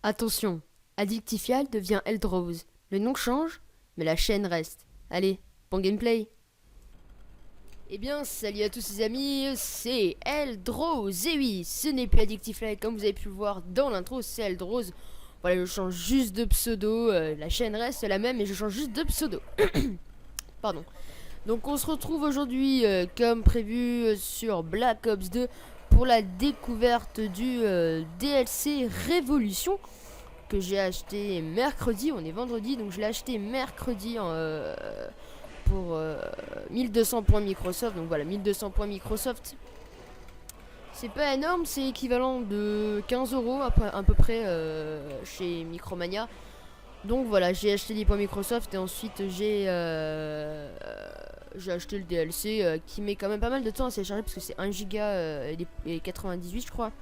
Attention, Addictifial devient Eldrose. Le nom change, mais la chaîne reste. Allez, bon gameplay. Eh bien, salut à tous les amis, c'est Eldrose. Et oui, ce n'est plus Addictifial comme vous avez pu le voir dans l'intro, c'est Eldrose. Voilà, je change juste de pseudo, la chaîne reste la même, mais je change juste de pseudo. Pardon. Donc on se retrouve aujourd'hui, comme prévu, sur Black Ops 2 pour la découverte du DLC Révolution que j'ai acheté mercredi. On est vendredi, donc je l'ai acheté mercredi pour 1200 points Microsoft. Donc voilà, 1200 points Microsoft. C'est pas énorme, c'est équivalent de 15 euros à peu près chez Micromania. Donc voilà, j'ai acheté des points Microsoft et ensuite j'ai acheté le DLC qui met quand même pas mal de temps à télécharger parce que c'est 1 giga et 98 je crois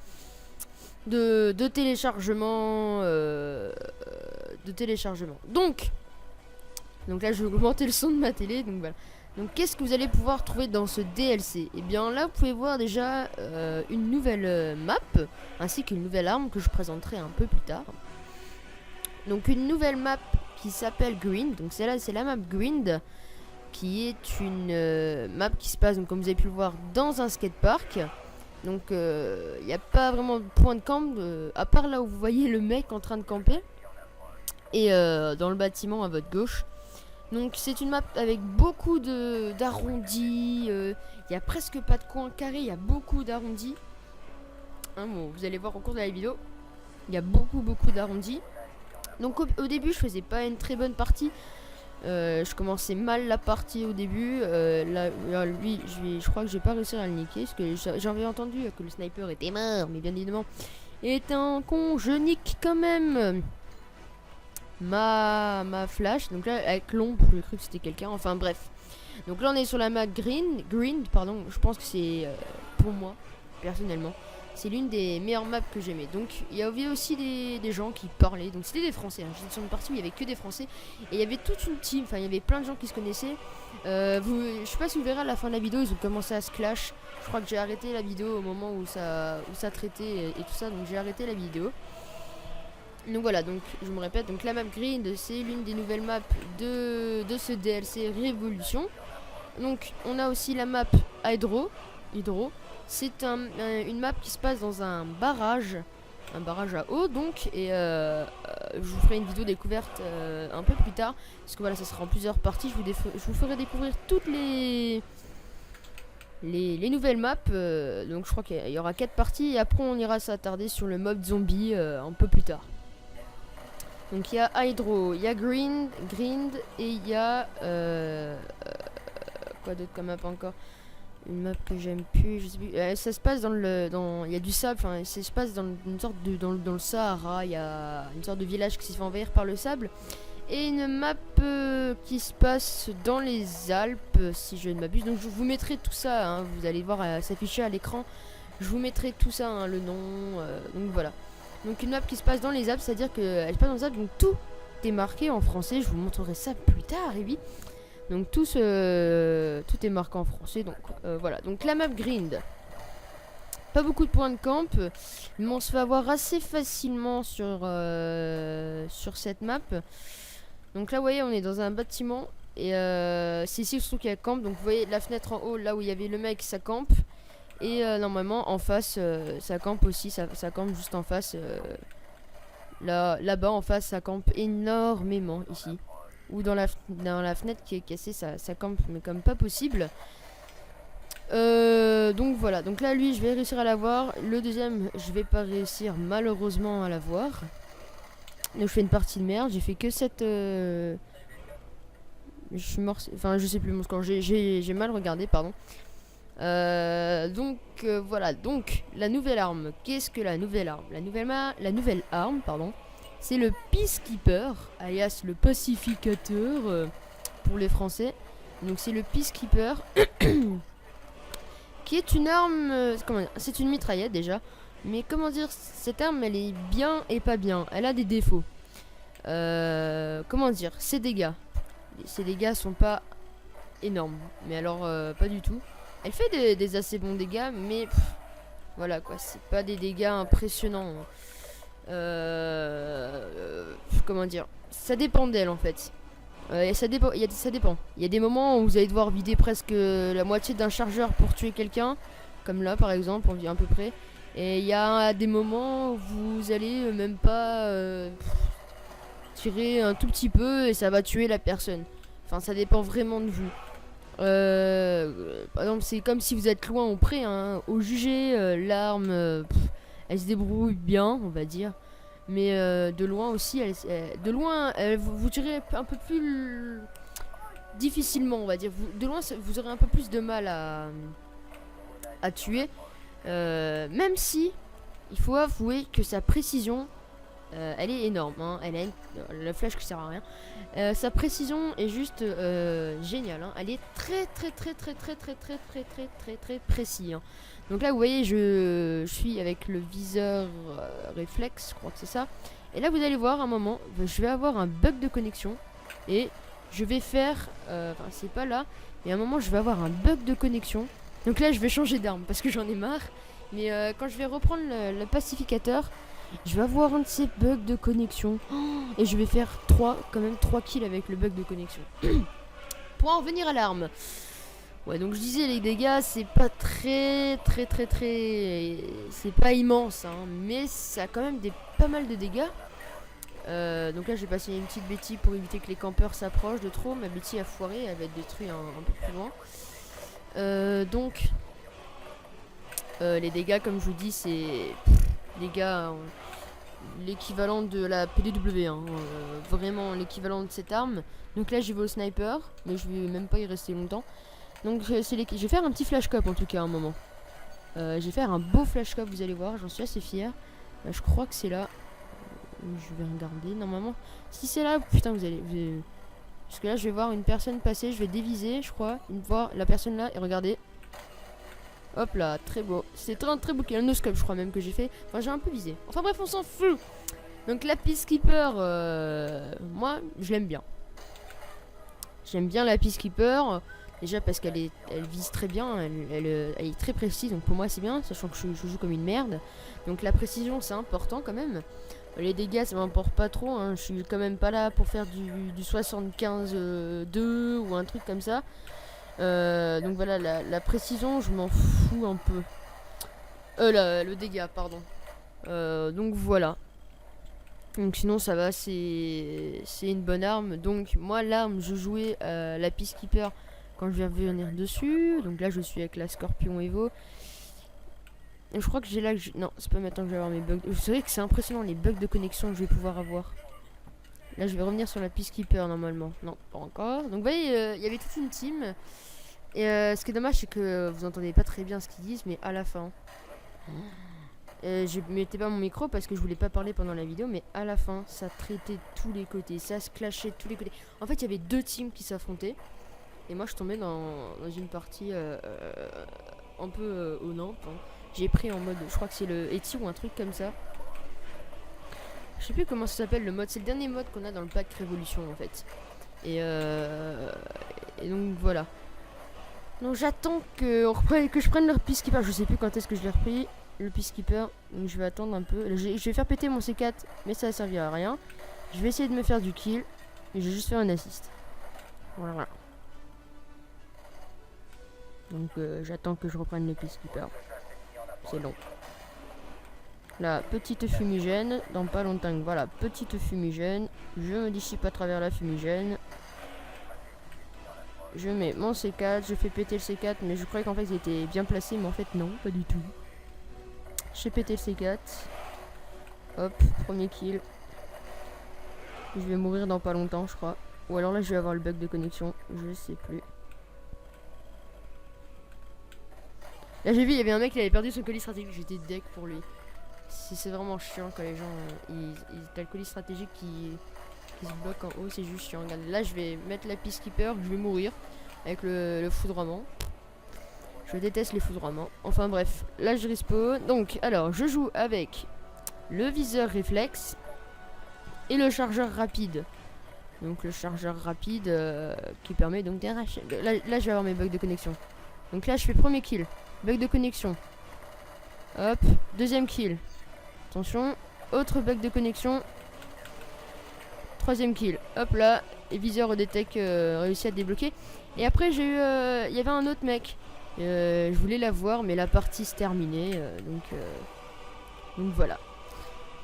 de téléchargement donc là je vais augmenter le son de ma télé. Donc voilà. Donc qu'est-ce que vous allez pouvoir trouver dans ce DLC? Et bien là vous pouvez voir déjà une nouvelle map ainsi qu'une nouvelle arme que je présenterai un peu plus tard. Donc une nouvelle map qui s'appelle Grind. Donc celle-là c'est la map Grind qui est une map qui se passe, donc, comme vous avez pu le voir, dans un skatepark. Donc il n'y a pas vraiment de point de camp à part là où vous voyez le mec en train de camper et dans le bâtiment à votre gauche. Donc c'est une map avec beaucoup d'arrondis, il n'y a presque pas de coins carrés, il y a beaucoup d'arrondis. Hein, bon, vous allez voir au cours de la vidéo, il y a beaucoup d'arrondis. Donc au début je faisais pas une très bonne partie. Je commençais mal la partie au début. Là, lui, je crois que je vais pas réussir à le niquer. Parce que j'avais entendu que le sniper était mort. Mais bien évidemment, est un con. Je nique quand même ma flash. Donc là, avec l'ombre, j'ai cru que c'était quelqu'un. Enfin bref. Donc là, on est sur la map Green, pardon. Je pense que c'est pour moi, personnellement. C'est l'une des meilleures maps que j'aimais. Donc il y avait aussi des gens qui parlaient. Donc c'était des Français. Hein. J'étais sur une partie où il y avait que des Français. Et il y avait toute une team. Enfin il y avait plein de gens qui se connaissaient. Je sais pas si vous verrez à la fin de la vidéo. Ils ont commencé à se clash. Je crois que j'ai arrêté la vidéo au moment où ça traitait et tout ça. Donc j'ai arrêté la vidéo. Donc voilà, donc je me répète. Donc la map Green, c'est l'une des nouvelles maps de ce DLC Révolution. Donc on a aussi la map Hydro. C'est une map qui se passe dans un barrage à eau donc, et je vous ferai une vidéo découverte un peu plus tard parce que voilà, ça sera en plusieurs parties. Je vous ferai découvrir toutes les nouvelles maps. Donc je crois qu'il y aura 4 parties et après on ira s'attarder sur le mode zombie un peu plus tard. Donc il y a Hydro, il y a Grind et il y a quoi d'autre comme map encore? Une map que j'aime plus, je sais plus. Ça se passe il y a du sable, enfin ça se passe dans une sorte de dans le Sahara. Il y a une sorte de village qui s'est fait envahir par le sable et une map qui se passe dans les Alpes si je ne m'abuse. Donc je vous mettrai tout ça, hein, vous allez voir s'afficher à l'écran. Je vous mettrai tout ça, hein, le nom. Donc voilà. Donc une map qui se passe dans les Alpes, c'est-à-dire qu'elle se passe dans les Alpes, donc tout est marqué en français. Je vous montrerai ça plus tard, et oui. Donc tout est marqué en français. Donc voilà. Donc la map Grind. Pas beaucoup de points de camp, mais on se fait avoir assez facilement sur cette map. Donc là, vous voyez, on est dans un bâtiment et c'est ici surtout qu'il y a camp. Donc vous voyez la fenêtre en haut, là où il y avait le mec, ça campe. Et normalement en face, ça campe aussi. Ça campe juste en face. Là-bas en face, ça campe énormément ici. Ou dans la fenêtre qui est cassée, ça campe mais comme pas possible. Donc voilà, donc là lui je vais réussir à l'avoir. Le deuxième je vais pas réussir malheureusement à l'avoir. Donc je fais une partie de merde, j'ai fait que cette je suis mort, enfin je sais plus mon score, j'ai mal regardé, pardon. Voilà, donc la nouvelle arme, qu'est-ce que la nouvelle arme? La nouvelle arme, pardon, c'est le Peacekeeper, alias le pacificateur pour les Français. Donc c'est le Peacekeeper qui est une arme, c'est une mitraillette déjà. Mais comment dire, cette arme elle est bien et pas bien, elle a des défauts. Comment dire, ses dégâts sont pas énormes, mais alors pas du tout. Elle fait des assez bons dégâts, mais voilà quoi, c'est pas des dégâts impressionnants. comment dire, ça dépend d'elle en fait. Ça dépend, ça dépend. Il y a des moments où vous allez devoir vider presque la moitié d'un chargeur pour tuer quelqu'un, comme là par exemple, on vit à peu près. Et il y a des moments où vous allez même pas tirer un tout petit peu et ça va tuer la personne. Enfin, ça dépend vraiment de vous. Par exemple, c'est comme si vous êtes loin ou près. Hein. Au jugé, l'arme, elle se débrouille bien, on va dire. Mais de loin aussi, de loin, vous tirez un peu plus difficilement, on va dire. De loin, vous aurez un peu plus de mal à tuer. Même si, il faut avouer que sa précision, elle est énorme. Hein. Elle a la flèche qui sert à rien. Sa précision est juste géniale. Hein. Elle est très précis. Hein. Donc là, vous voyez, je suis avec le viseur réflexe, je crois que c'est ça. Et là, vous allez voir un moment, je vais avoir un bug de connexion. Et je vais faire... Enfin, c'est pas là. Mais à un moment, je vais avoir un bug de connexion. Donc là, je vais changer d'arme parce que j'en ai marre. Mais quand je vais reprendre le pacificateur, je vais avoir un de ces bugs de connexion. Et je vais faire 3 kills avec le bug de connexion. Pour en revenir à l'arme. Ouais, donc je disais, les dégâts, c'est pas très... C'est pas immense, hein, mais ça a quand même pas mal de dégâts. Donc là, j'ai passé une petite bêtise pour éviter que les campeurs s'approchent de trop. Ma bêtise a foiré, elle va être détruite un peu plus loin. Donc, les dégâts, comme je vous dis, c'est... dégâts... l'équivalent de la PDW, hein, vraiment l'équivalent de cette arme. Donc là, j'y vais au sniper, mais je vais même pas y rester longtemps. Donc je vais faire un petit flash cop en tout cas à un moment. Je vais faire un beau flash cop, vous allez voir, j'en suis assez fier. Je crois que c'est là. Je vais regarder normalement. Si c'est là, putain, vous allez... Parce que là, je vais voir une personne passer, je vais déviser, je crois. Voir la personne là, et regardez. Hop là, très beau. C'est très beau qu'il y a un no-scope, je crois même que j'ai fait. Enfin, j'ai un peu visé. Enfin bref, on s'en fout. Donc la Peacekeeper, moi, je l'aime bien. J'aime bien la Peacekeeper. Déjà parce qu'elle vise très bien, elle est très précise, donc pour moi c'est bien, sachant que je joue comme une merde. Donc la précision c'est important quand même. Les dégâts ça m'importe pas trop, hein. Je suis quand même pas là pour faire du 75-2 ou un truc comme ça. Donc voilà, la précision je m'en fous un peu. Le dégât, pardon. Donc voilà. Donc sinon ça va, c'est une bonne arme. Donc moi l'arme, je jouais la Peacekeeper quand je vais venir dessus. Donc là je suis avec la Scorpion Evo. Et je crois que j'ai là... Non, c'est pas maintenant que je vais avoir mes bugs. C'est vrai que c'est impressionnant les bugs de connexion que je vais pouvoir avoir. Là je vais revenir sur la Peacekeeper normalement. Non, pas encore. Donc vous voyez, il y avait toute une team. Et ce qui est dommage c'est que vous entendez pas très bien ce qu'ils disent. Mais à la fin... je mettais pas mon micro parce que je voulais pas parler pendant la vidéo, mais à la fin ça traitait de tous les côtés, ça se clashait de tous les côtés. En fait il y avait 2 teams qui s'affrontaient et moi je tombais dans une partie un peu au Nantes, hein. J'ai pris en mode, je crois que c'est le Eti ou un truc comme ça. Je sais plus comment ça s'appelle le mode, c'est le dernier mode qu'on a dans le pack Révolution en fait. Et donc voilà. Donc j'attends que je prenne leur Peacekeeper, je sais plus quand est-ce que je l'ai repris. Le Peacekeeper, donc je vais attendre un peu. Je vais faire péter mon C4, mais ça servira à rien. Je vais essayer de me faire du kill, et je vais juste faire un assist. Voilà. Donc j'attends que je reprenne le Peacekeeper. C'est long. La petite fumigène, dans pas longtemps. Voilà, petite fumigène. Je me dissipe à travers la fumigène. Je mets mon C4, je fais péter le C4, mais je croyais qu'en fait il était bien placé, mais en fait non, pas du tout. J'ai pété le C4. Hop, premier kill. Je vais mourir dans pas longtemps, je crois. Ou alors là, je vais avoir le bug de connexion. Je sais plus. Là, j'ai vu, il y avait un mec qui avait perdu son colis stratégique. J'étais deck pour lui. C'est vraiment chiant quand les gens... t'as le colis stratégique qui se bloque en haut. C'est juste chiant. Regarde, là, je vais mettre la Peacekeeper. Je vais mourir avec le foudroiement. Je déteste les foudroiements. Enfin bref, là je respawn. Donc, alors, je joue avec le viseur réflexe et le chargeur rapide. Donc le chargeur rapide qui permet donc d'arracher. Là je vais avoir mes bugs de connexion. Donc là je fais premier kill. Bug de connexion. Hop, deuxième kill. Attention, autre bug de connexion. troisième kill. Hop là, et viseur détect réussi à débloquer. Et après j'ai eu, il y avait un autre mec. Je voulais la voir, mais la partie se terminait, donc voilà.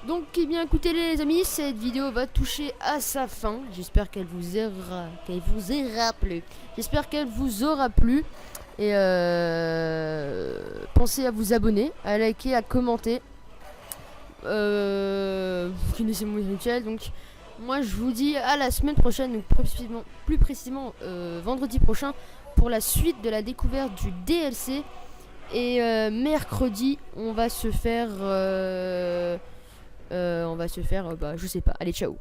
Donc eh bien écoutez les amis, cette vidéo va toucher à sa fin. J'espère qu'elle vous aura plu. J'espère qu'elle vous aura plu. Et pensez à vous abonner, à liker, à commenter. Vous connaissez mon rituel. Donc moi je vous dis à la semaine prochaine, donc plus précisément vendredi prochain, pour la suite de la découverte du DLC. Et mercredi on va se faire je sais pas. Allez, ciao.